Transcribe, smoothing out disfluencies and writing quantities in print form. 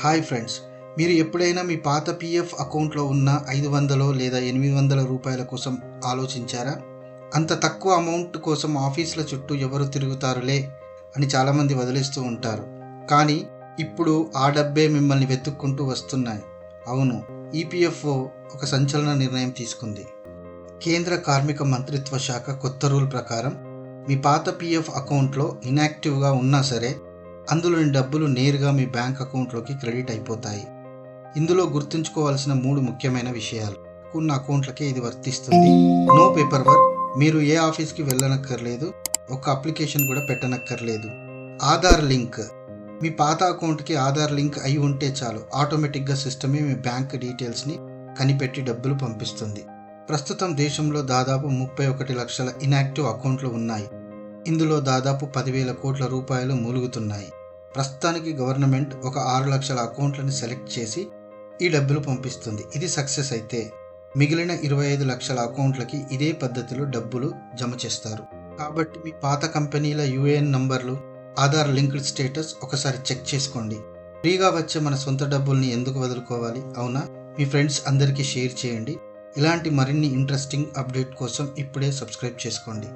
Hi friends, మీరు ఎప్పుడైనా మీ పాత పీఎఫ్ అకౌంట్లో ఉన్న 500 లేదా 800 రూపాయల కోసం ఆలోచించారా? అంత తక్కువ అమౌంట్ కోసం ఆఫీసుల చుట్టూ ఎవరు తిరుగుతారులే అని చాలామంది వదిలేస్తూ ఉంటారు. కానీ ఇప్పుడు ఆ డబ్బే మిమ్మల్ని వెతుక్కుంటూ వస్తున్నాయి. అవును, ఈపీఎఫ్ఓ ఒక సంచలన నిర్ణయం తీసుకుంది. కేంద్ర కార్మిక మంత్రిత్వ శాఖ కొత్త రూల్ ప్రకారం మీ పాత పీఎఫ్ అకౌంట్లో ఇన్యాక్టివ్గా ఉన్నా సరే అందులోని డబ్బులు నేరుగా మీ బ్యాంక్ అకౌంట్లోకి క్రెడిట్ అయిపోతాయి. ఇందులో గుర్తుంచుకోవాల్సిన 3 ముఖ్యమైన విషయాలు. ఉన్న అకౌంట్లకే ఇది వర్తిస్తుంది. నో పేపర్ వర్క్, మీరు ఏ ఆఫీస్కి వెళ్ళనక్కర్లేదు, ఒక అప్లికేషన్ కూడా పెట్టనక్కర్లేదు. ఆధార్ లింక్, మీ పాత అకౌంట్కి ఆధార్ లింక్ అయి ఉంటే చాలు, ఆటోమేటిక్గా సిస్టమే మీ బ్యాంక్ డీటెయిల్స్ని కనిపెట్టి డబ్బులు పంపిస్తుంది. ప్రస్తుతం దేశంలో దాదాపు 31 లక్షల ఇన్యాక్టివ్ అకౌంట్లు ఉన్నాయి. ఇందులో దాదాపు 10,000 కోట్ల రూపాయలు మూలుగుతున్నాయి. ప్రస్తుతానికి గవర్నమెంట్ ఒక 6 లక్షల అకౌంట్లను సెలెక్ట్ చేసి ఈ డబ్బులు పంపిస్తుంది. ఇది సక్సెస్ అయితే మిగిలిన 25 లక్షల అకౌంట్లకి ఇదే పద్ధతిలో డబ్బులు జమ చేస్తారు. కాబట్టి మీ పాత కంపెనీల యూఏఎన్ నంబర్లు, ఆధార్ లింక్డ్ స్టేటస్ ఒకసారి చెక్ చేసుకోండి. ఫ్రీగా వచ్చే మన సొంత డబ్బుల్ని ఎందుకు వదులుకోవాలి? అవునా? మీ ఫ్రెండ్స్ అందరికీ షేర్ చేయండి. ఇలాంటి మరిన్ని ఇంట్రెస్టింగ్ అప్డేట్ కోసం ఇప్పుడే సబ్స్క్రైబ్ చేసుకోండి.